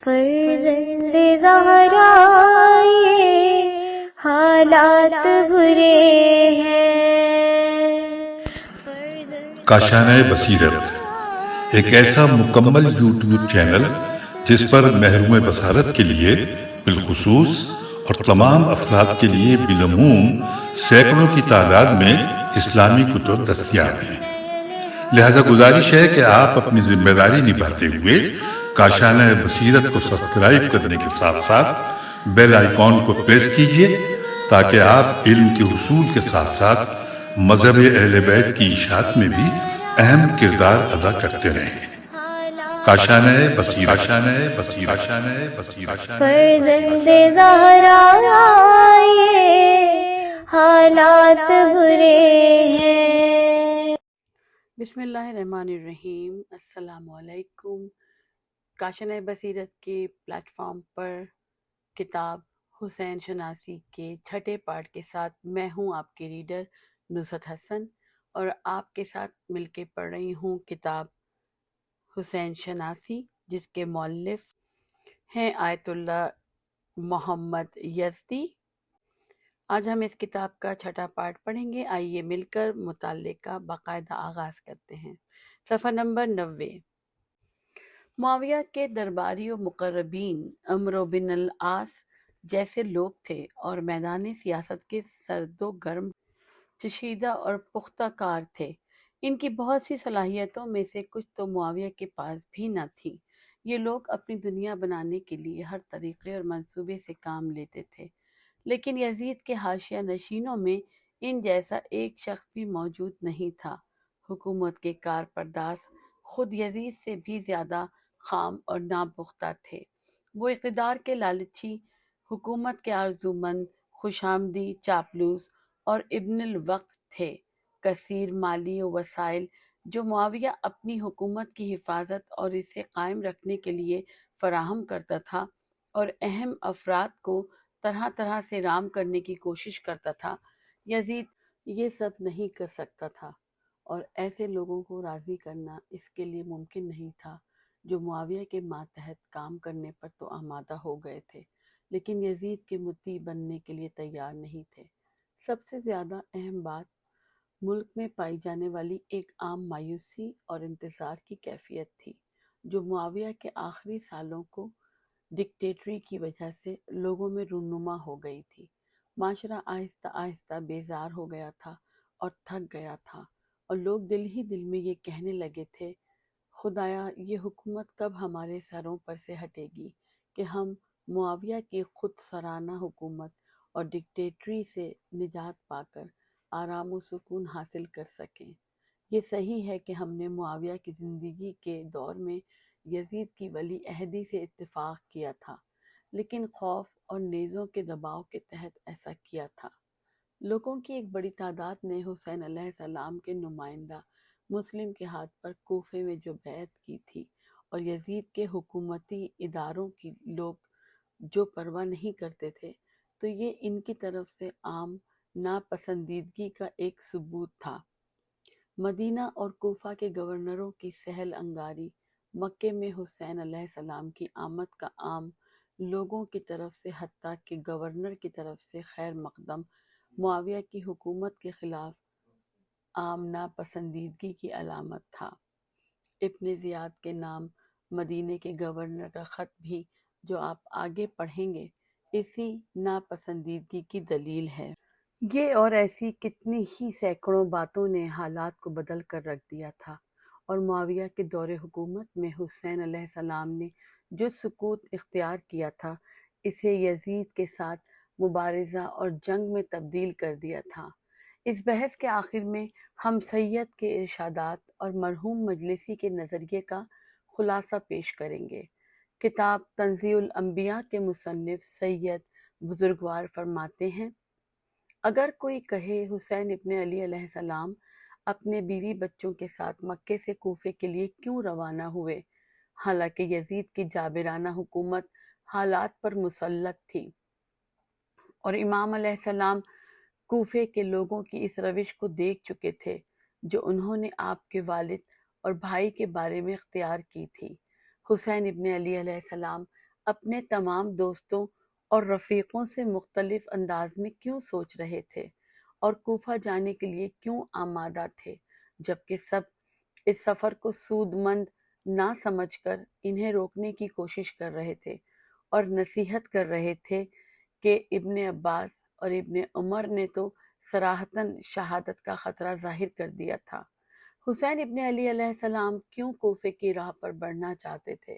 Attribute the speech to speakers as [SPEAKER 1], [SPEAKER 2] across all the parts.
[SPEAKER 1] فرزند زہرا یہ حالات برے ہیں۔
[SPEAKER 2] کاشانۂ بصیرت ایک ایسا مکمل یوٹیوب چینل جس پر محروم بصارت کے لیے بالخصوص اور تمام افراد کے لیے بالعموم سینکڑوں کی تعداد میں اسلامی کتب دستیاب ہیں۔ لہذا گزارش ہے کہ آپ اپنی ذمہ داری نبھاتے ہوئے کاشانۂ بصیرت کو سبسکرائب کرنے کے ساتھ ساتھ بیل آئیکن کو پریس کیجیے تاکہ آپ علم کے حصول کے ساتھ ساتھ مذہب اہل بیت کی اشاعت میں بھی اہم کردار ادا کرتے رہیں۔ کاشانۂ بصیرت، کاشانۂ بصیرت، کاشانۂ بصیرت۔
[SPEAKER 1] فرزند زہرا یہ حالات برے ہیں۔
[SPEAKER 3] بسم اللہ الرحمن الرحیم۔ السلام علیکم۔ کاشانۂ بصیرت کے پلیٹ فارم پر کتاب حسین شناسی کے چھٹے پارٹ کے ساتھ میں ہوں آپ کی ریڈر نصرت حسن، اور آپ کے ساتھ مل کے پڑھ رہی ہوں کتاب حسین شناسی، جس کے مؤلف ہیں آیت اللہ محمد یزدی۔ آج ہم اس کتاب کا چھٹا پارٹ پڑھیں گے۔ آئیے مل کر مطالعے کا باقاعدہ آغاز کرتے ہیں۔ صفحہ نمبر 90۔ معاویہ کے درباری و مقربین عمرو بن العاص جیسے لوگ تھے اور میدان سیاست کے سرد و گرم، چشیدہ اور پختہ کار تھے۔ ان کی بہت سی صلاحیتوں میں سے کچھ تو معاویہ کے پاس بھی نہ تھی۔ یہ لوگ اپنی دنیا بنانے کے لیے ہر طریقے اور منصوبے سے کام لیتے تھے، لیکن یزید کے حاشیہ نشینوں میں ان جیسا ایک شخص بھی موجود نہیں تھا۔ حکومت کے کارپرداز خود یزید سے بھی زیادہ خام اور ناپختہ تھے۔ وہ اقتدار کے لالچی، حکومت کے آرزومند، خوشامدی، چاپلوس اور ابن الوقت تھے۔ کثیر مالی وسائل جو معاویہ اپنی حکومت کی حفاظت اور اسے قائم رکھنے کے لیے فراہم کرتا تھا، اور اہم افراد کو طرح طرح سے رام کرنے کی کوشش کرتا تھا، یزید یہ سب نہیں کر سکتا تھا، اور ایسے لوگوں کو راضی کرنا اس کے لیے ممکن نہیں تھا جو معاویہ کے ماتحت کام کرنے پر تو آمادہ ہو گئے تھے، لیکن یزید کے مطیع بننے کے لیے تیار نہیں تھے۔ سب سے زیادہ اہم بات ملک میں پائی جانے والی ایک عام مایوسی اور انتظار کی کیفیت تھی، جو معاویہ کے آخری سالوں کو ڈکٹیٹری کی وجہ سے لوگوں میں رونما ہو گئی تھی۔ معاشرہ آہستہ آہستہ بیزار ہو گیا تھا اور تھک گیا تھا، اور لوگ دل ہی دل میں یہ کہنے لگے تھے، خدایا یہ حکومت کب ہمارے سروں پر سے ہٹے گی کہ ہم معاویہ کی خود سرانہ حکومت اور ڈکٹیٹری سے نجات پا کر آرام و سکون حاصل کر سکیں۔ یہ صحیح ہے کہ ہم نے معاویہ کی زندگی کے دور میں یزید کی ولی عہدی سے اتفاق کیا تھا، لیکن خوف اور نیزوں کے دباؤ کے تحت ایسا کیا تھا۔ لوگوں کی ایک بڑی تعداد نے حسین علیہ السلام کے نمائندہ مسلم کے ہاتھ پر کوفے میں جو بیعت کی تھی، اور یزید کے حکومتی اداروں کی لوگ جو پرواہ نہیں کرتے تھے، تو یہ ان کی طرف سے عام ناپسندیدگی کا ایک ثبوت تھا۔ مدینہ اور کوفہ کے گورنروں کی سہل انگاری، مکے میں حسین علیہ السلام کی آمد کا عام لوگوں کی طرف سے حتیٰ کہ گورنر کی طرف سے خیر مقدم، معاویہ کی حکومت کے خلاف عام ناپسندیدگی کی علامت تھا۔ ابن زیاد کے نام مدینے کے گورنر کا خط بھی، جو آپ آگے پڑھیں گے، اسی ناپسندیدگی کی دلیل ہے۔ یہ اور ایسی کتنی ہی سینکڑوں باتوں نے حالات کو بدل کر رکھ دیا تھا، اور معاویہ کے دور حکومت میں حسین علیہ السلام نے جو سکوت اختیار کیا تھا، اسے یزید کے ساتھ مبارزہ اور جنگ میں تبدیل کر دیا تھا۔ اس بحث کے آخر میں ہم سید کے ارشادات اور مرحوم مجلسی کے نظریے کا خلاصہ پیش کریں گے۔ کتاب تنزیہ الانبیاء کے مصنف سید بزرگوار فرماتے ہیں، اگر کوئی کہے حسین ابن علی علیہ السلام اپنے بیوی بچوں کے ساتھ مکے سے کوفے کے لیے کیوں روانہ ہوئے، حالانکہ یزید کی جابرانہ حکومت حالات پر مسلط تھی، اور امام علیہ السلام کوفے کے لوگوں کی اس روش کو دیکھ چکے تھے جو انہوں نے آپ کے والد اور بھائی کے بارے میں اختیار کی تھی۔ حسین ابن علی علیہ السلام اپنے تمام دوستوں اور رفیقوں سے مختلف انداز میں کیوں سوچ رہے تھے اور کوفہ جانے کے لیے کیوں آمادہ تھے، جبکہ سب اس سفر کو سود مند نہ سمجھ کر انہیں روکنے کی کوشش کر رہے تھے اور نصیحت کر رہے تھے کہ ابن عباس اور ابن عمر نے تو صراحتاً شہادت کا خطرہ ظاہر کر دیا تھا۔ حسین ابن علی علیہ السلام کیوں کوفے کی راہ پر بڑھنا چاہتے تھے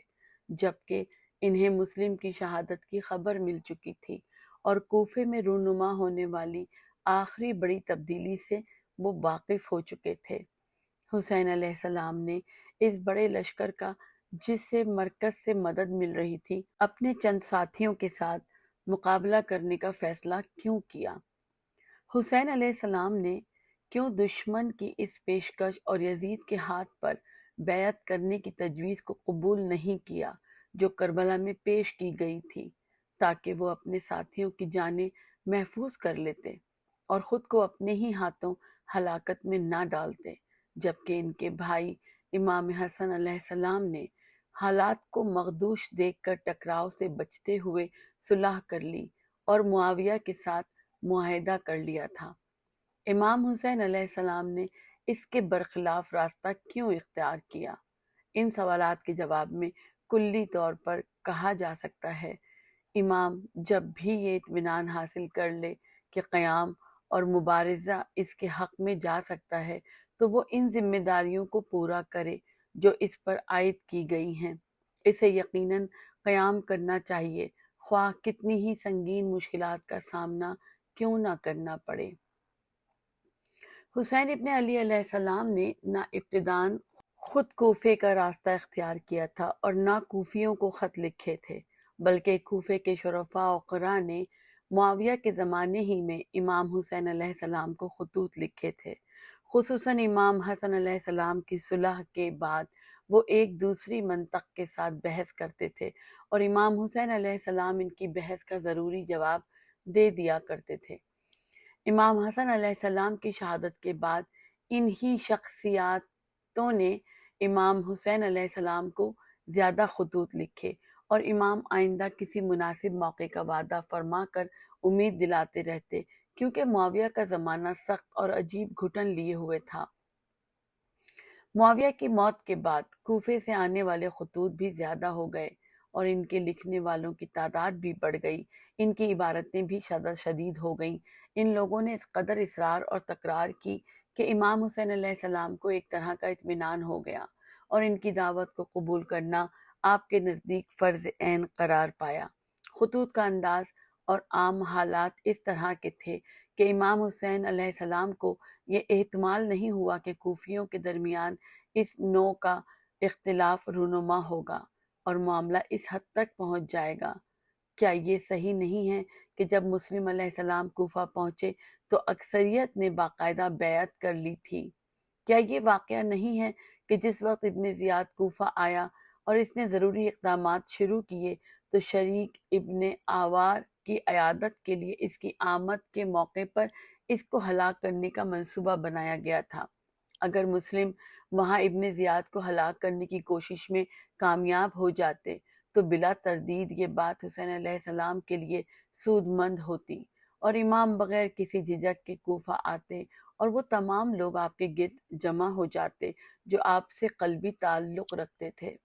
[SPEAKER 3] جبکہ انہیں مسلم کی شہادت کی خبر مل چکی تھی اور کوفے میں رونما ہونے والی آخری بڑی تبدیلی سے وہ واقف ہو چکے تھے۔ حسین علیہ السلام نے اس بڑے لشکر کا، جس سے مرکز سے مدد مل رہی تھی، اپنے چند ساتھیوں کے ساتھ مقابلہ کرنے کا فیصلہ کیوں کیا؟ حسین علیہ السلام نے کیوں دشمن کی اس پیشکش اور یزید کے ہاتھ پر بیعت کرنے کی تجویز کو قبول نہیں کیا جو کربلا میں پیش کی گئی تھی، تاکہ وہ اپنے ساتھیوں کی جانیں محفوظ کر لیتے اور خود کو اپنے ہی ہاتھوں ہلاکت میں نہ ڈالتے، جبکہ ان کے بھائی امام حسن علیہ السلام نے حالات کو مخدوش دیکھ کر ٹکراؤ سے بچتے ہوئے صلح کر لی اور معاویہ کے ساتھ معاہدہ کر لیا تھا۔ امام حسین علیہ السلام نے اس کے برخلاف راستہ کیوں اختیار کیا؟ ان سوالات کے جواب میں کلی طور پر کہا جا سکتا ہے، امام جب بھی یہ اطمینان حاصل کر لے کہ قیام اور مبارزہ اس کے حق میں جا سکتا ہے تو وہ ان ذمہ داریوں کو پورا کرے جو اس پر عائد کی گئی ہیں۔ اسے یقیناً قیام کرنا چاہیے، خواہ کتنی ہی سنگین مشکلات کا سامنا کیوں نہ کرنا پڑے۔ حسین ابن علی علیہ السلام نے نہ ابتداً خود کوفے کا راستہ اختیار کیا تھا اور نہ کوفیوں کو خط لکھے تھے، بلکہ کوفے کے شرفاء و قراء نے معاویہ کے زمانے ہی میں امام حسین علیہ السلام کو خطوط لکھے تھے۔ خصوصاً امام حسن علیہ السلام کی صلح کے بعد وہ ایک دوسری منطق کے ساتھ بحث کرتے تھے اور امام حسین علیہ السلام ان کی بحث کا ضروری جواب دے دیا کرتے تھے۔ امام حسن علیہ السلام کی شہادت کے بعد انہی شخصیاتوں نے امام حسین علیہ السلام کو زیادہ خطوط لکھے اور امام آئندہ کسی مناسب موقع کا وعدہ فرما کر امید دلاتے رہتے، کیونکہ معاویہ کا زمانہ سخت اور عجیب گھٹن لیے ہوئے تھا۔ معاویہ کی موت کے بعد کوفے سے آنے والے خطوط بھی زیادہ ہو گئے اور ان کے لکھنے والوں کی تعداد بھی بڑھ گئی، ان کی عبارتیں بھی شدید ہو گئیں۔ ان لوگوں نے اس قدر اصرار اور تکرار کی کہ امام حسین علیہ السلام کو ایک طرح کا اطمینان ہو گیا اور ان کی دعوت کو قبول کرنا آپ کے نزدیک فرض عین قرار پایا۔ خطوط کا انداز اور عام حالات اس طرح کے تھے کہ امام حسین علیہ السلام کو یہ احتمال نہیں ہوا کہ کوفیوں کے درمیان اس نوع کا اختلاف رونما ہوگا اور معاملہ اس حد تک پہنچ جائے گا۔ کیا یہ صحیح نہیں ہے کہ جب مسلم علیہ السلام کوفہ پہنچے تو اکثریت نے باقاعدہ بیعت کر لی تھی؟ کیا یہ واقعہ نہیں ہے کہ جس وقت ابن زیاد کوفہ آیا اور اس نے ضروری اقدامات شروع کیے تو شریک ابن آوار کی عیادت کے لیے اس کی آمد کے موقع پر اس کو ہلاک کرنے کا منصوبہ بنایا گیا تھا؟ اگر مسلم وہاں ابن زیاد کو ہلاک کرنے کی کوشش میں کامیاب ہو جاتے تو بلا تردید یہ بات حسین علیہ السلام کے لیے سود مند ہوتی اور امام بغیر کسی جھجک کے کوفہ آتے اور وہ تمام لوگ آپ کے گرد جمع ہو جاتے جو آپ سے قلبی تعلق رکھتے تھے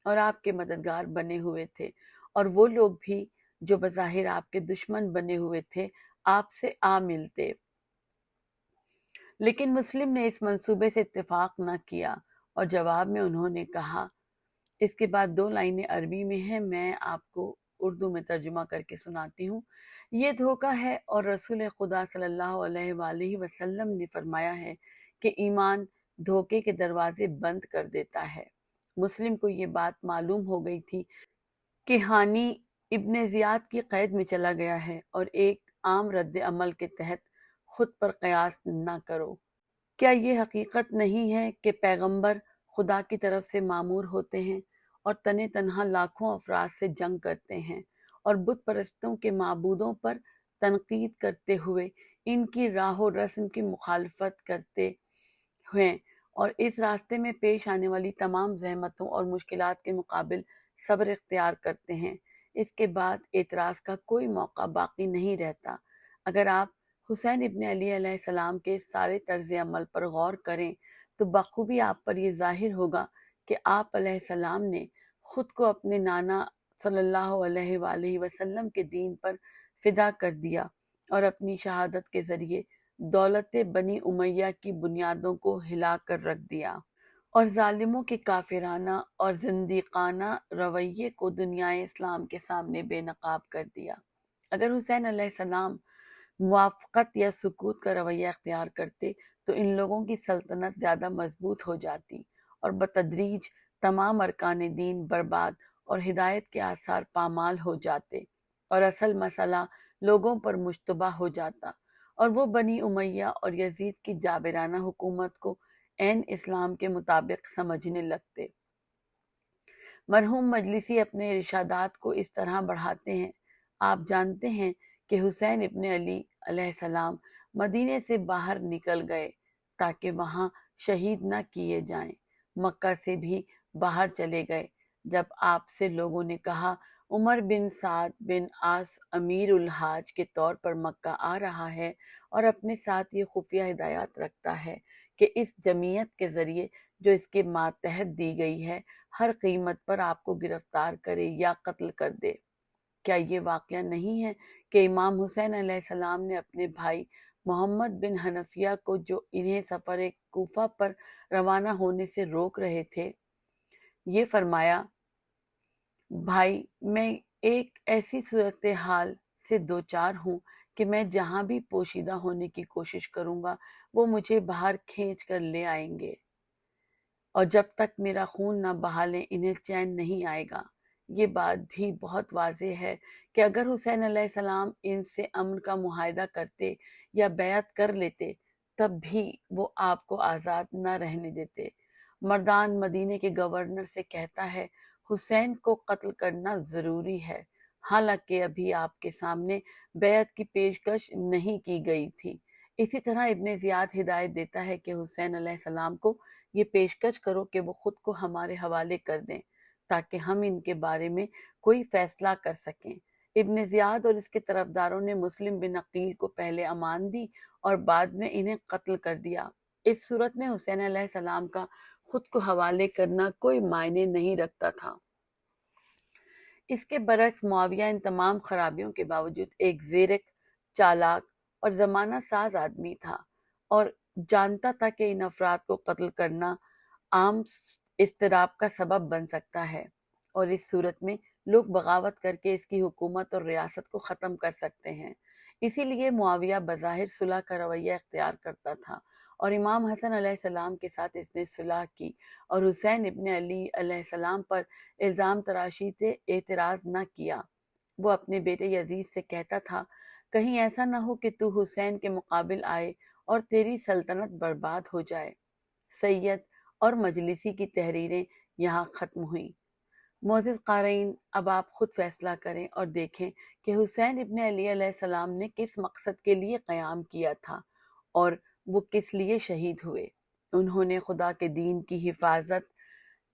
[SPEAKER 3] اور آپ کے مددگار بنے ہوئے تھے، اور وہ لوگ بھی جو بظاہر آپ کے دشمن بنے ہوئے تھے آپ سے آ ملتے۔ لیکن مسلم نے اس منصوبے سے اتفاق نہ کیا اور جواب میں انہوں نے کہا، اس کے بعد 2 لائنیں عربی میں ہیں، میں آپ کو اردو میں ترجمہ کر کے سناتی ہوں۔ یہ دھوکہ ہے اور رسول خدا صلی اللہ علیہ وآلہ وسلم نے فرمایا ہے کہ ایمان دھوکے کے دروازے بند کر دیتا ہے۔ مسلم کو یہ بات معلوم ہو گئی تھی کہ ہانی ابن زیاد کی قید میں چلا گیا ہے اور ایک عام رد عمل کے تحت خود پر قیاس نہ کرو۔ کیا یہ حقیقت نہیں ہے کہ پیغمبر خدا کی طرف سے مامور ہوتے ہیں اور تنے تنہا لاکھوں افراد سے جنگ کرتے ہیں اور بت پرستوں کے معبودوں پر تنقید کرتے ہوئے ان کی راہ و رسم کی مخالفت کرتے ہیں اور اس راستے میں پیش آنے والی تمام زحمتوں اور مشکلات کے مقابل صبر اختیار کرتے ہیں؟ اس کے بعد اعتراض کا کوئی موقع باقی نہیں رہتا۔ اگر آپ حسین ابن علی علیہ السلام کے سارے طرز عمل پر غور کریں تو بخوبی آپ پر یہ ظاہر ہوگا کہ آپ علیہ السلام نے خود کو اپنے نانا صلی اللہ علیہ وآلہ وسلم کے دین پر فدا کر دیا اور اپنی شہادت کے ذریعے دولت بنی امیہ کی بنیادوں کو ہلا کر رکھ دیا اور ظالموں کے کافرانہ اور زندیقانہ رویے کو دنیا اسلام کے سامنے بے نقاب کر دیا۔ اگر حسین علیہ السلام موافقت یا سکوت کا رویہ اختیار کرتے تو ان لوگوں کی سلطنت زیادہ مضبوط ہو جاتی اور بتدریج تمام ارکان دین برباد اور ہدایت کے آثار پامال ہو جاتے اور اصل مسئلہ لوگوں پر مشتبہ ہو جاتا اور وہ بنی امیہ اور یزید کی جابرانہ حکومت کو عین اسلام کے مطابق سمجھنے لگتے۔ مرحوم مجلسی اپنے ارشادات کو اس طرح بڑھاتے ہیں۔ آپ جانتے ہیں کہ حسین ابن علی علیہ السلام مدینے سے باہر نکل گئے تاکہ وہاں شہید نہ کیے جائیں، مکہ سے بھی باہر چلے گئے۔ جب آپ سے لوگوں نے کہا عمر بن سعد بن عاص امیر الحاج کے طور پر مکہ آ رہا ہے اور اپنے ساتھ یہ خفیہ ہدایات رکھتا ہے کہ اس جمعیت کے ذریعے جو اس کے ماتحت دی گئی ہے ہر قیمت پر آپ کو گرفتار کرے یا قتل کر دے، کیا یہ واقعہ نہیں ہے کہ امام حسین علیہ السلام نے اپنے بھائی محمد بن حنفیہ کو جو انہیں سفر کوفہ پر روانہ ہونے سے روک رہے تھے، یہ فرمایا بھائی میں ایک ایسی صورتحال سے دوچار ہوں کہ میں جہاں بھی پوشیدہ ہونے کی کوشش کروں گا وہ مجھے باہر کھینچ کر لے آئیں گے اور جب تک میرا خون نہ بہا لیں انہیں چین نہیں آئے گا۔ یہ بات بھی بہت واضح ہے کہ اگر حسین علیہ السلام ان سے امن کا معاہدہ کرتے یا بیعت کر لیتے تب بھی وہ آپ کو آزاد نہ رہنے دیتے۔ مردان مدینے کے گورنر سے کہتا ہے حسین کو قتل کرنا ضروری ہے، حالانکہ ابھی آپ کے سامنے بیعت کی پیشکش نہیں کی گئی تھی۔ اسی طرح ابن زیاد ہدایت دیتا ہے کہ حسین علیہ السلام کو یہ پیشکش کرو کہ وہ خود کو ہمارے حوالے کر دیں تاکہ ہم ان کے بارے میں کوئی فیصلہ کر سکیں۔ ابن زیاد اور اس کے طرفداروں نے مسلم بن عقیل کو پہلے امان دی اور بعد میں انہیں قتل کر دیا۔ اس صورت میں حسین علیہ السلام کا خود کو حوالے کرنا کوئی معنی نہیں رکھتا تھا۔ اس کے برعکس معاویہ ان تمام خرابیوں کے باوجود ایک زیرک، چالاک اور زمانہ ساز آدمی تھا اور جانتا تھا کہ ان افراد کو قتل کرنا عام اضطراب کا سبب بن سکتا ہے اور اس صورت میں لوگ بغاوت کر کے اس کی حکومت اور ریاست کو ختم کر سکتے ہیں۔ اسی لیے معاویہ بظاہر صلح کا رویہ اختیار کرتا تھا اور امام حسن علیہ السلام کے ساتھ اس نے صلح کی اور حسین ابن علی علیہ السلام پر الزام تراشی سے اعتراض نہ کیا۔ وہ اپنے بیٹے یزید سے کہتا تھا کہیں ایسا نہ ہو کہ تو حسین کے مقابل آئے اور تیری سلطنت برباد ہو جائے۔ سید اور مجلسی کی تحریریں یہاں ختم ہوئیں۔ معزز قارئین، اب آپ خود فیصلہ کریں اور دیکھیں کہ حسین ابن علی علیہ السلام نے کس مقصد کے لیے قیام کیا تھا اور وہ کس لیے شہید ہوئے۔ انہوں نے خدا کے دین کی حفاظت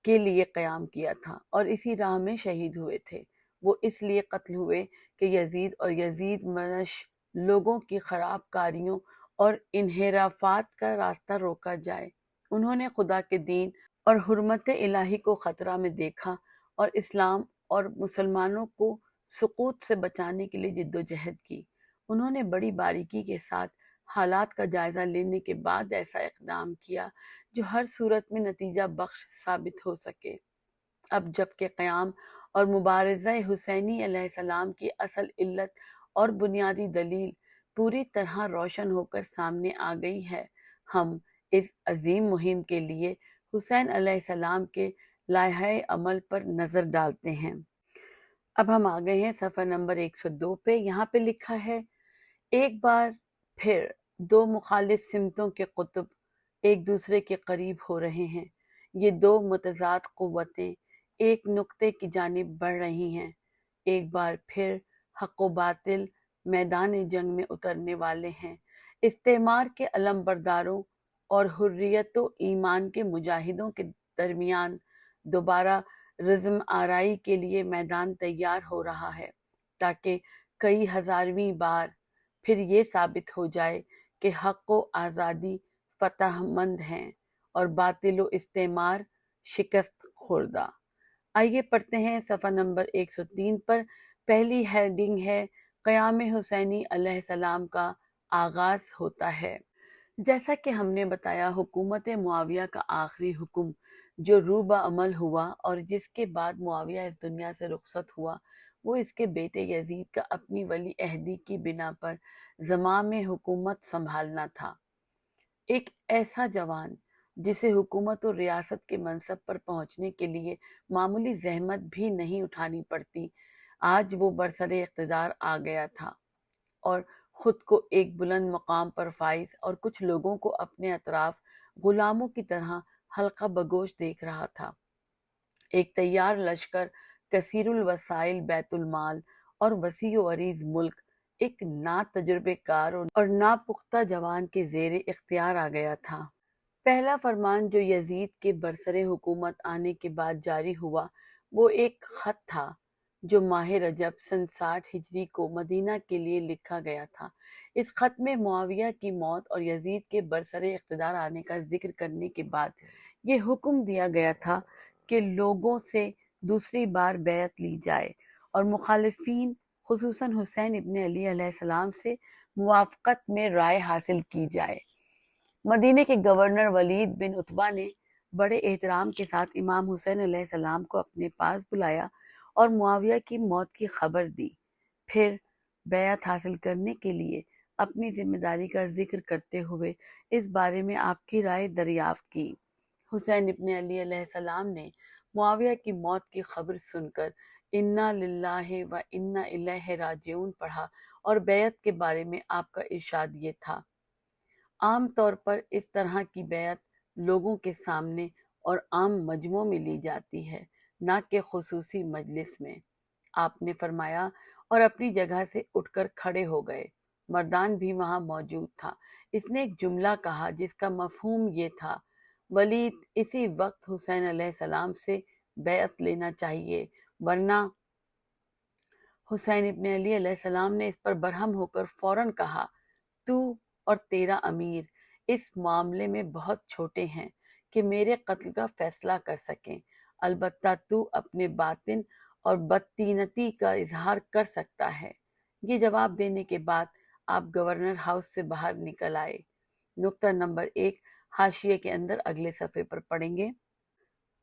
[SPEAKER 3] کے لیے قیام کیا تھا اور اسی راہ میں شہید ہوئے تھے۔ وہ اس لیے قتل ہوئے کہ یزید اور یزید منش لوگوں کی خراب کاریوں اور انحرافات کا راستہ روکا جائے۔ انہوں نے خدا کے دین اور حرمت الہی کو خطرہ میں دیکھا اور اسلام اور مسلمانوں کو سقوط سے بچانے کے لیے جدوجہد کی۔ انہوں نے بڑی باریکی کے ساتھ حالات کا جائزہ لینے کے بعد ایسا اقدام کیا جو ہر صورت میں نتیجہ بخش ثابت ہو سکے۔ اب جب کہ قیام اور مبارزہ حسینی علیہ السلام کی اصل علت اور بنیادی دلیل پوری طرح روشن ہو کر سامنے آ گئی ہے، ہم اس عظیم مہم کے لیے حسین علیہ السلام کے لائحہ عمل پر نظر ڈالتے ہیں۔ اب ہم آ گئے ہیں صفحہ نمبر 102 پہ۔ یہاں پہ لکھا ہے ایک بار پھر دو مخالف سمتوں کے قطب ایک دوسرے کے قریب ہو رہے ہیں۔ یہ دو متضاد قوتیں ایک نقطے کی جانب بڑھ رہی ہیں۔ ایک بار پھر حق و باطل میدان جنگ میں اترنے والے ہیں۔ استعمار کے علم برداروں اور حریت و ایمان کے مجاہدوں کے درمیان دوبارہ رزم آرائی کے لیے میدان تیار ہو رہا ہے تاکہ کئی ہزارویں بار پھر یہ ثابت ہو جائے کہ حق و آزادی فتح مند ہیں اور باطل و استعمار شکست خوردہ۔ آئیے پڑھتے ہیں صفحہ نمبر 103 پر۔ پہلی ہیڈنگ ہے قیام حسینی علیہ السلام کا آغاز ہوتا ہے۔ جیسا کہ ہم نے بتایا، حکومت معاویہ کا آخری حکم جو روبہ عمل ہوا اور جس کے بعد معاویہ اس دنیا سے رخصت ہوا، وہ اس کے بیٹے یزید کا اپنی ولی عہدی کی بنا پر زمام حکومت سنبھالنا تھا۔ ایک ایسا جوان جسے حکومت اور ریاست کے منصب پر پہنچنے کے لیے معمولی زحمت بھی نہیں اٹھانی پڑتی، آج وہ برسر اقتدار آ گیا تھا اور خود کو ایک بلند مقام پر فائز اور کچھ لوگوں کو اپنے اطراف غلاموں کی طرح حلقہ بگوش دیکھ رہا تھا۔ ایک تیار لشکر، کثیر الوسائل بیت المال اور وسیع و عریض ملک ایک نا تجربے کار اور ناپختہ جوان کے زیر اختیار آ گیا تھا۔ پہلا فرمان جو یزید کے برسر حکومت آنے کے بعد جاری ہوا وہ ایک خط تھا جو ماہ رجب سن 60 ہجری کو مدینہ کے لیے لکھا گیا تھا۔ اس خط میں معاویہ کی موت اور یزید کے برسر اقتدار آنے کا ذکر کرنے کے بعد یہ حکم دیا گیا تھا کہ لوگوں سے دوسری بار بیعت لی جائے اور مخالفین خصوصاً حسین ابن علی علیہ السلام سے موافقت میں رائے حاصل کی جائے۔ مدینہ کے گورنر ولید بن عتبہ نے بڑے احترام کے ساتھ امام حسین علیہ السلام کو اپنے پاس بلایا اور معاویہ کی موت کی خبر دی، پھر بیعت حاصل کرنے کے لیے اپنی ذمہ داری کا ذکر کرتے ہوئے اس بارے میں آپ کی رائے دریافت کی۔ حسین ابن علی علیہ السلام نے معاویہ کی موت کی خبر سن کر انا للہ و انا الیہ راجعون پڑھا اور بیعت کے بارے میں آپ کا ارشاد یہ تھا: عام طور پر اس طرح کی بیعت لوگوں کے سامنے اور عام مجمع میں لی جاتی ہے، نہ کہ خصوصی مجلس میں۔ آپ نے فرمایا اور اپنی جگہ سے اٹھ کر کھڑے ہو گئے۔ مردان بھی وہاں موجود تھا۔ اس نے ایک جملہ کہا جس کا مفہوم یہ تھا: ولید، اسی وقت حسین علیہ السلام سے بیعت لینا چاہیے، ورنہ حسین ابن علی علیہ السلام نے اس پر برہم ہو کر فوراً کہا: تو اور تیرا امیر اس معاملے میں بہت چھوٹے ہیں کہ میرے قتل کا فیصلہ کر سکیں، البتہ تو اپنے باطن اور بدطینتی کا اظہار کر سکتا ہے۔ یہ جواب دینے کے بعد آپ گورنر ہاؤس سے باہر نکل آئے۔ نقطہ نمبر 1 حاشیے کے اندر اگلے صفحے پر پڑھیں گے۔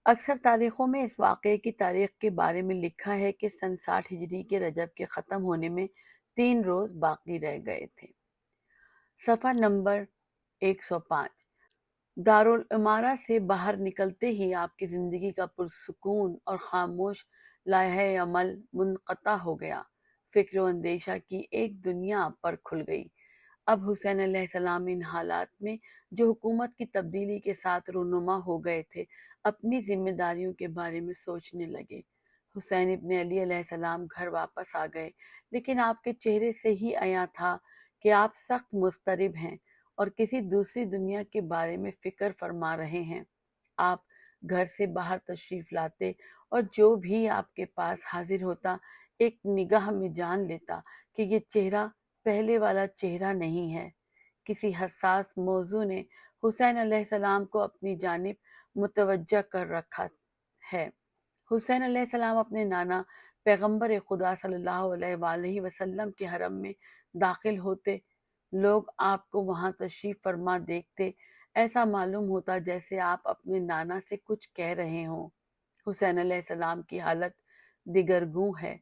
[SPEAKER 3] اکثر تاریخوں میں اس واقعے کی تاریخ کے بارے میں لکھا ہے کہ سن 60 ہجری کے رجب کے ختم ہونے میں 3 روز باقی رہ گئے تھے۔ صفحہ نمبر 105۔ دارالعمارہ سے باہر نکلتے ہی آپ کی زندگی کا پرسکون اور خاموش لائحہ عمل منقطع ہو گیا۔ فکر و اندیشہ کی ایک دنیا آپ پر کھل گئی۔ اب حسین علیہ السلام ان حالات میں جو حکومت کی تبدیلی کے ساتھ رونما ہو گئے تھے، اپنی ذمہ داریوں کے بارے میں سوچنے لگے۔ حسین ابن علی علیہ السلام گھر واپس آ گئے، لیکن آپ کے چہرے سے ہی عیاں تھا کہ آپ سخت مضطرب ہیں اور کسی دوسری دنیا کے بارے میں فکر فرما رہے ہیں۔ آپ گھر سے باہر تشریف لاتے اور جو بھی آپ کے پاس حاضر ہوتا ایک نگاہ میں جان لیتا کہ یہ چہرہ پہلے والا چہرہ نہیں ہے۔ کسی حساس موضوع نے حسین علیہ السلام کو اپنی جانب متوجہ کر رکھا ہے۔ حسین علیہ السلام اپنے نانا پیغمبر خدا صلی اللہ علیہ وآلہ وسلم کے حرم میں داخل ہوتے، لوگ آپ کو وہاں تشریف فرما دیکھتے، ایسا معلوم ہوتا جیسے آپ اپنے نانا سے کچھ کہہ رہے ہوں۔ حسین علیہ السلام کی حالت دگرگوں ہے۔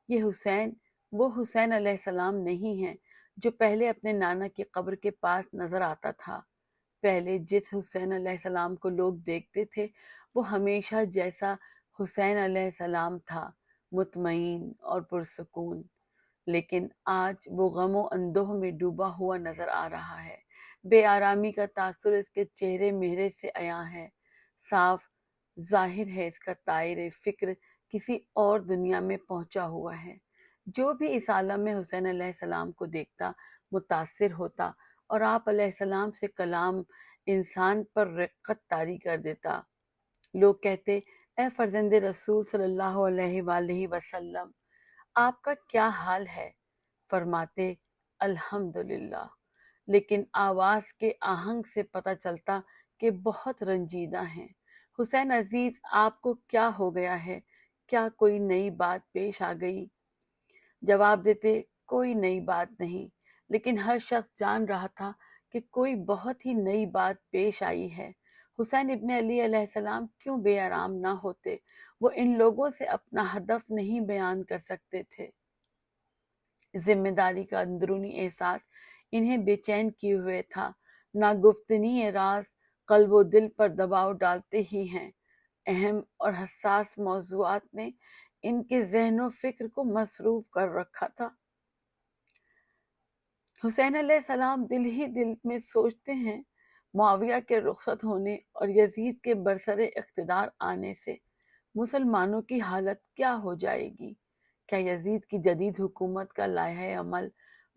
[SPEAKER 3] یہ حسین وہ حسین علیہ السلام نہیں ہے جو پہلے اپنے نانا کی قبر کے پاس نظر آتا تھا۔ پہلے جس حسین علیہ السلام کو لوگ دیکھتے تھے وہ ہمیشہ جیسا حسین علیہ السلام تھا، مطمئن اور پرسکون، لیکن آج وہ غم و اندوہ میں ڈوبا ہوا نظر آ رہا ہے۔ بے آرامی کا تاثر اس کے چہرے مہرے سے عیاں ہے۔ صاف ظاہر ہے اس کا طائر فکر کسی اور دنیا میں پہنچا ہوا ہے۔ جو بھی اس عالم میں حسین علیہ السلام کو دیکھتا متاثر ہوتا اور آپ علیہ السلام سے کلام انسان پر رقت طاری کر دیتا۔ لوگ کہتے اے فرزند رسول صلی اللہ علیہ وآلہ وسلم، آپ کا کیا حال ہے؟ فرماتے الحمدللہ، لیکن آواز کے آہنگ سے پتہ چلتا کہ بہت رنجیدہ ہیں۔ حسین عزیز، آپ کو کیا ہو گیا ہے؟ کیا کوئی نئی بات پیش آ گئی؟ جواب دیتے کوئی نئی بات نہیں، لیکن ہر شخص جان رہا تھا کہ کوئی بہت ہی نئی بات پیش آئی ہے۔ حسین ابن علی علیہ السلام کیوں بے آرام نہ ہوتے؟ وہ ان لوگوں سے اپنا ہدف نہیں بیان کر سکتے تھے۔ ذمہ داری کا اندرونی احساس انہیں بے چین کیے ہوئے تھا۔ ناگفتنی راز قلب و دل پر دباؤ ڈالتے ہی ہیں۔ اہم اور حساس موضوعات نے ان کے ذہن و فکر کو مصروف کر رکھا تھا۔ حسین علیہ السلام دل ہی دل میں سوچتے ہیں، معاویہ کے رخصت ہونے اور یزید کے برسر اقتدار آنے سے مسلمانوں کی حالت کیا ہو جائے گی؟ کیا یزید کی جدید حکومت کا لائحہ عمل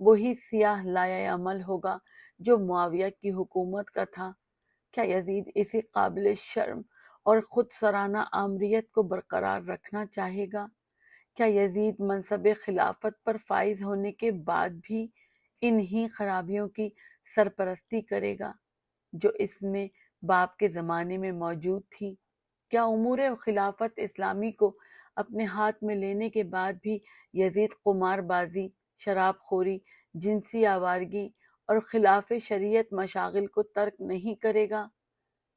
[SPEAKER 3] وہی سیاہ لائحہ عمل ہوگا جو معاویہ کی حکومت کا تھا؟ کیا یزید اسی قابل شرم اور خود سرانہ آمریت کو برقرار رکھنا چاہے گا؟ کیا یزید منصب خلافت پر فائز ہونے کے بعد بھی انہی خرابیوں کی سرپرستی کرے گا جو اس میں باپ کے زمانے میں موجود تھی؟ کیا امور خلافت اسلامی کو اپنے ہاتھ میں لینے کے بعد بھی یزید قمار بازی، شراب خوری، جنسی آوارگی اور خلاف شریعت مشاغل کو ترک نہیں کرے گا؟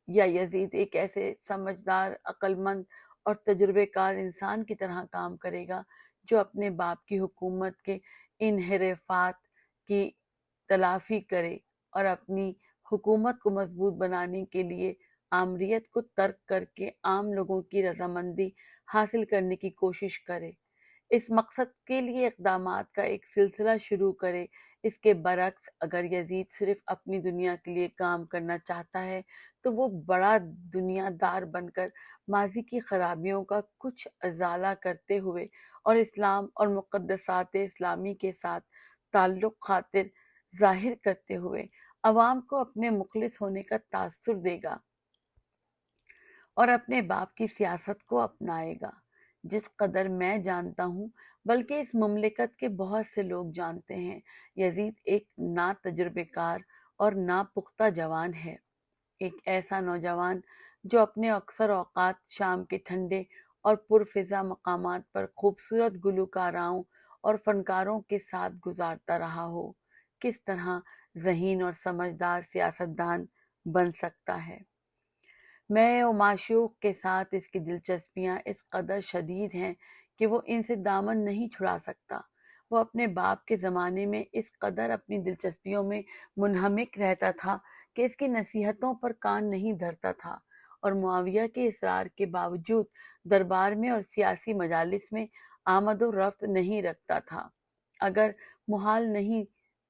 [SPEAKER 3] یا یزید ایک ایسے سمجھدار، عقل مند اور تجربے کار انسان کی طرح کام کرے گا جو اپنے باپ کی حکومت کے انحرافات کی تلافی کرے اور اپنی حکومت کو مضبوط بنانے کے لیے آمریت کو ترک کر کے عام لوگوں کی رضامندی حاصل کرنے کی کوشش کرے، اس مقصد کے لیے اقدامات کا ایک سلسلہ شروع کرے؟ اس کے برعکس اگر یزید صرف اپنی دنیا کے لیے کام کرنا چاہتا ہے تو وہ بڑا دنیا دار بن کر ماضی کی خرابیوں کا کچھ ازالہ کرتے ہوئے اور اسلام اور مقدسات اسلامی کے ساتھ تعلق خاطر ظاہر کرتے ہوئے عوام کو اپنے مخلص ہونے کا تاثر دے گا اور اپنے باپ کی سیاست کو اپنائے گا۔ جس قدر میں جانتا ہوں، بلکہ اس مملکت کے بہت سے لوگ جانتے ہیں، یزید ایک نا تجربے کار اور نا پختہ جوان ہے، ایک ایسا نوجوان جو اپنے اکثر اوقات شام کے ٹھنڈے اور پرفضا مقامات پر خوبصورت گلوکاراؤں اور فنکاروں کے ساتھ گزارتا رہا ہو، کس طرح ذہین اور سمجھدار سیاستدان بن سکتا ہے؟ میں و معشوق کے ساتھ اس کی دلچسپیاں اس قدر شدید ہیں کہ وہ ان سے دامن نہیں چھڑا سکتا۔ وہ اپنے باپ کے زمانے میں اس قدر اپنی دلچسپیوں میں منہمک رہتا تھا کہ اس کی نصیحتوں پر کان نہیں دھرتا تھا، اور معاویہ کے اصرار کے باوجود دربار میں اور سیاسی مجالس میں آمد و رفت نہیں رکھتا تھا۔ اگر محال نہیں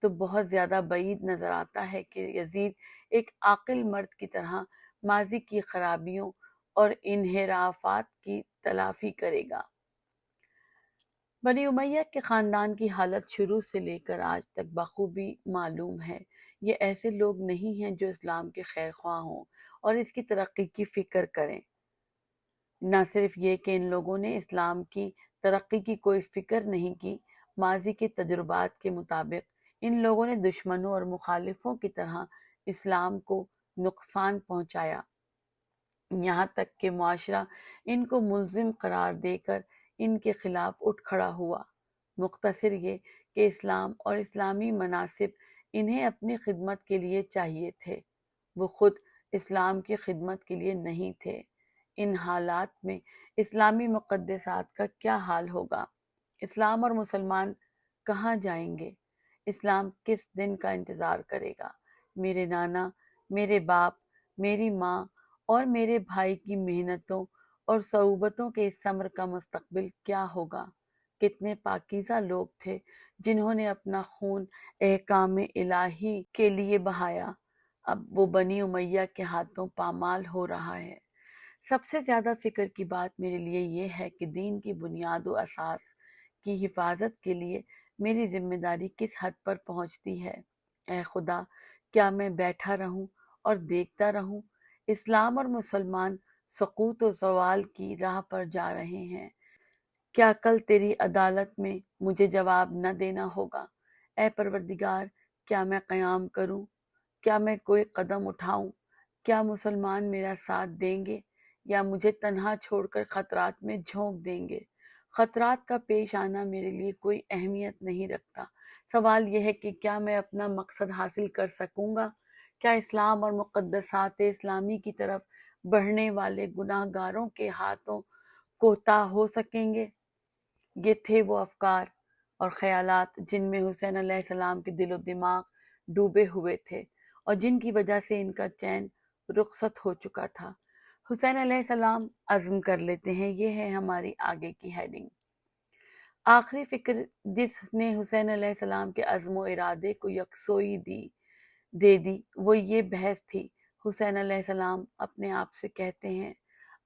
[SPEAKER 3] تو بہت زیادہ بعید نظر آتا ہے کہ یزید ایک عاقل مرد کی طرح ماضی کی خرابیوں اور انحرافات کی تلافی کرے گا۔ بنی امیہ کے خاندان کی حالت شروع سے لے کر آج تک بخوبی معلوم ہے۔ یہ ایسے لوگ نہیں ہیں جو اسلام کے خیر خواہ ہوں اور اس کی ترقی کی فکر کریں۔ نہ صرف یہ کہ ان لوگوں نے اسلام کی ترقی کی کوئی فکر نہیں کی، ماضی کے تجربات کے مطابق ان لوگوں نے دشمنوں اور مخالفوں کی طرح اسلام کو نقصان پہنچایا، یہاں تک کہ معاشرہ ان کو ملزم قرار دے کر ان کے خلاف اٹھ کھڑا ہوا۔ مختصر یہ کہ اسلام اور اسلامی مناصب انہیں اپنی خدمت کے لیے چاہیے تھے، وہ خود اسلام کی خدمت کے لیے نہیں تھے۔ ان حالات میں اسلامی مقدسات کا کیا حال ہوگا؟ اسلام اور مسلمان کہاں جائیں گے؟ اسلام کس دن کا انتظار کرے گا؟ میرے نانا، میرے باپ، میری ماں اور میرے بھائی کی محنتوں اور صعوبتوں کے اس ثمر کا مستقبل کیا ہوگا؟ کتنے پاکیزہ لوگ تھے جنہوں نے اپنا خون احکام الہی کے لیے بہایا، اب وہ بنی امیہ کے ہاتھوں پامال ہو رہا ہے۔ سب سے زیادہ فکر کی بات میرے لیے یہ ہے کہ دین کی بنیاد و اساس کی حفاظت کے لیے میری ذمہ داری کس حد پر پہنچتی ہے۔ اے خدا، کیا میں بیٹھا رہوں اور دیکھتا رہوں اسلام اور مسلمان سقوط و زوال کی راہ پر جا رہے ہیں۔ کیا کل تیری عدالت میں مجھے جواب نہ دینا ہوگا؟ اے پروردگار، کیا میں قیام کروں؟ کیا میں کوئی قدم اٹھاؤں؟ کیا مسلمان میرا ساتھ دیں گے یا مجھے تنہا چھوڑ کر خطرات میں جھونک دیں گے؟ خطرات کا پیش آنا میرے لیے کوئی اہمیت نہیں رکھتا۔ سوال یہ ہے کہ کیا میں اپنا مقصد حاصل کر سکوں گا؟ کیا اسلام اور مقدسات اسلامی کی طرف بڑھنے والے گناہ گاروں کے ہاتھوں کوتاہ ہو سکیں گے؟ یہ تھے وہ افکار اور خیالات جن میں حسین علیہ السلام کے دل و دماغ ڈوبے ہوئے تھے اور جن کی وجہ سے ان کا چین رخصت ہو چکا تھا۔ حسین علیہ السلام عزم کر لیتے ہیں، یہ ہے ہماری آگے کی ہیڈنگ۔ آخری فکر جس نے حسین علیہ السلام کے عزم و ارادے کو یکسوئی دے دی وہ یہ بحث تھی۔ حسین علیہ السلام اپنے آپ سے کہتے ہیں،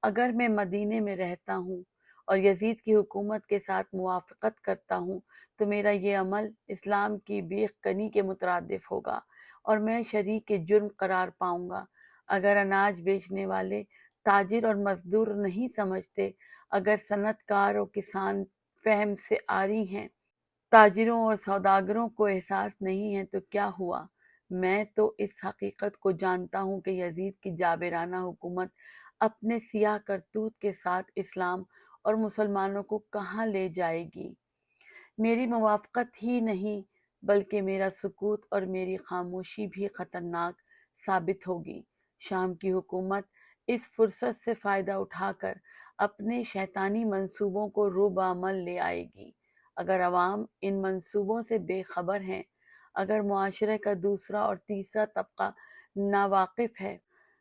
[SPEAKER 3] اگر میں مدینے میں رہتا ہوں اور یزید کی حکومت کے ساتھ موافقت کرتا ہوں تو میرا یہ عمل اسلام کی بیخ کنی کے مترادف ہوگا اور میں شریک جرم قرار پاؤں گا۔ اگر اناج بیچنے والے تاجر اور مزدور نہیں سمجھتے، اگر صنعت کار اور کسان فہم سے عاری ہیں، تاجروں اور سوداگروں کو احساس نہیں ہے تو کیا ہوا؟ میں تو اس حقیقت کو جانتا ہوں کہ یزید کی جابرانہ حکومت اپنے سیاہ کرتوت کے ساتھ اسلام اور مسلمانوں کو کہاں لے جائے گی۔ میری موافقت ہی نہیں بلکہ میرا سکوت اور میری خاموشی بھی خطرناک ثابت ہوگی۔ شام کی حکومت اس فرصت سے فائدہ اٹھا کر اپنے شیطانی منصوبوں کو روب عمل لے آئے گی۔ اگر عوام ان منصوبوں سے بے خبر ہیں، اگر معاشرے کا دوسرا اور تیسرا طبقہ ناواقف ہے،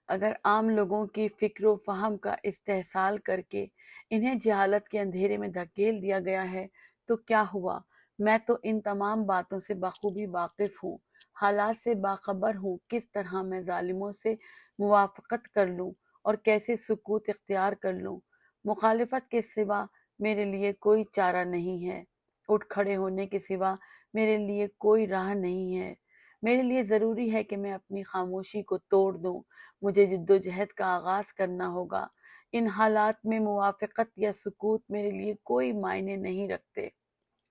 [SPEAKER 3] اگر عام لوگوں کی فکر و فہم کا استحصال کر کے انہیں جہالت کے اندھیرے میں دھکیل دیا گیا ہے تو کیا ہوا؟ میں تو ان تمام باتوں سے بخوبی واقف ہوں، حالات سے باخبر ہوں، کس طرح میں ظالموں سے موافقت کر لوں اور کیسے سکوت اختیار کر لوں۔ مخالفت کے سوا میرے لیے کوئی چارہ نہیں ہے، اٹھ کھڑے ہونے کے سوا میرے لیے کوئی راہ نہیں ہے۔ میرے لیے ضروری ہے کہ میں اپنی خاموشی کو توڑ دوں، مجھے جدوجہد کا آغاز کرنا ہوگا۔ ان حالات میں موافقت یا سکوت میرے لیے کوئی معنی نہیں رکھتے۔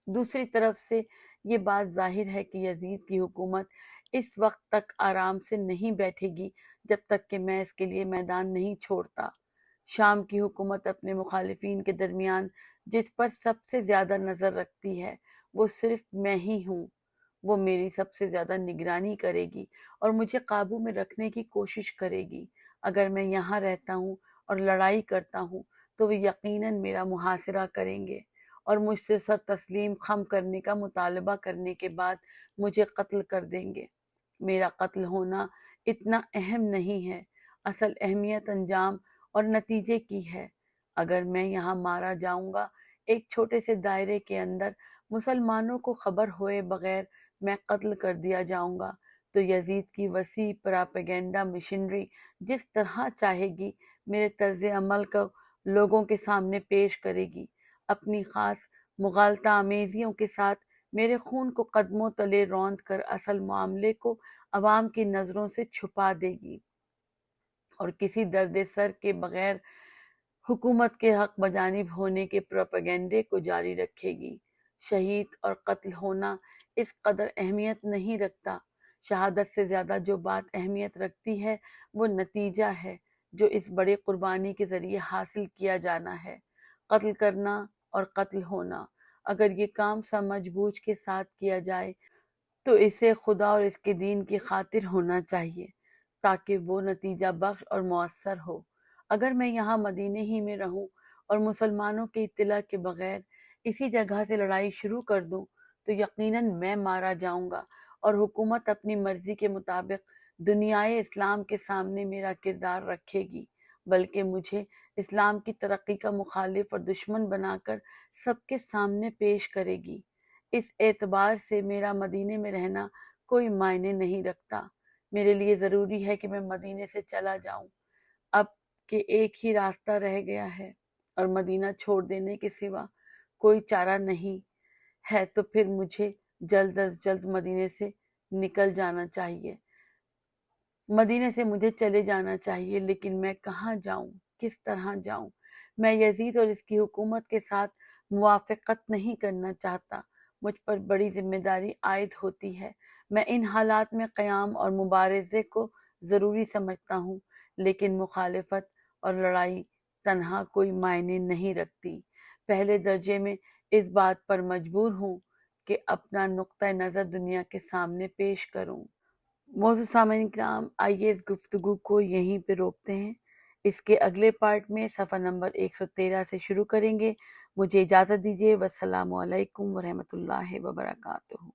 [SPEAKER 3] دوسری طرف سے یہ بات ظاہر ہے کہ یزید کی حکومت اس وقت تک آرام سے نہیں بیٹھے گی جب تک کہ میں اس کے لیے میدان نہیں چھوڑتا۔ شام کی حکومت اپنے مخالفین کے درمیان جس پر سب سے زیادہ نظر رکھتی ہے وہ صرف میں ہی ہوں۔ وہ میری سب سے زیادہ نگرانی کرے گی اور مجھے قابو میں رکھنے کی کوشش کرے گی۔ اگر میں یہاں رہتا ہوں اور لڑائی کرتا ہوں تو وہ یقیناً میرا محاصرہ کریں گے اور مجھ سے سر تسلیم خم کرنے کا مطالبہ کرنے کے بعد مجھے قتل کر دیں گے۔ میرا قتل ہونا اتنا اہم نہیں ہے، اصل اہمیت انجام اور نتیجے کی ہے۔ اگر میں یہاں مارا جاؤں گا، ایک چھوٹے سے دائرے کے اندر مسلمانوں کو خبر ہوئے بغیر میں قتل کر دیا جاؤں گا، تو یزید کی وسیع پراپیگنڈا مشنری جس طرح چاہے گی میرے طرز عمل کو لوگوں کے سامنے پیش کرے گی، اپنی خاص مغالطہ آمیزیوں کے ساتھ میرے خون کو قدموں تلے روند کر اصل معاملے کو عوام کی نظروں سے چھپا دے گی اور کسی درد سر کے بغیر حکومت کے حق بجانب ہونے کے پروپیگنڈے کو جاری رکھے گی۔ شہید اور قتل ہونا اس قدر اہمیت نہیں رکھتا۔ شہادت سے زیادہ جو بات اہمیت رکھتی ہے وہ نتیجہ ہے جو اس بڑی قربانی کے ذریعے حاصل کیا جانا ہے۔ قتل کرنا اور قتل ہونا، اگر یہ کام سمجھ بوجھ کے ساتھ کیا جائے تو اسے خدا اور اس کے دین کی خاطر ہونا چاہیے تاکہ وہ نتیجہ بخش اور مؤثر ہو۔ اگر میں یہاں مدینے ہی میں رہوں اور مسلمانوں کی اطلاع کے بغیر اسی جگہ سے لڑائی شروع کر دوں تو یقیناً میں مارا جاؤں گا اور حکومت اپنی مرضی کے مطابق دنیائے اسلام کے سامنے میرا کردار رکھے گی، بلکہ مجھے اسلام کی ترقی کا مخالف اور دشمن بنا کر سب کے سامنے پیش کرے گی۔ اس اعتبار سے میرا مدینے میں رہنا کوئی معنی نہیں رکھتا۔ میرے لیے ضروری ہے کہ میں مدینے سے چلا جاؤں، اب کہ ایک ہی راستہ رہ گیا ہے اور مدینہ چھوڑ دینے کے سوا کوئی چارہ نہیں ہے، تو پھر مجھے جلد از جلد مدینے سے نکل جانا چاہیے، مدینے سے مجھے چلے جانا چاہیے۔ لیکن میں کہاں جاؤں، کس طرح جاؤں؟ میں یزید اور اس کی حکومت کے ساتھ موافقت نہیں کرنا چاہتا، مجھ پر بڑی ذمہ داری عائد ہوتی ہے۔ میں ان حالات میں قیام اور مبارزے کو ضروری سمجھتا ہوں، لیکن مخالفت اور لڑائی تنہا کوئی معنی نہیں رکھتی۔ پہلے درجے میں اس بات پر مجبور ہوں کہ اپنا نقطہ نظر دنیا کے سامنے پیش کروں۔ موضوع سامعین کرام، آئیے اس گفتگو کو یہیں پہ روکتے ہیں۔ اس کے اگلے پارٹ میں صفحہ نمبر 113 سے شروع کریں گے۔ مجھے اجازت دیجیے۔ والسلام علیکم ورحمۃ اللہ وبرکاتہ۔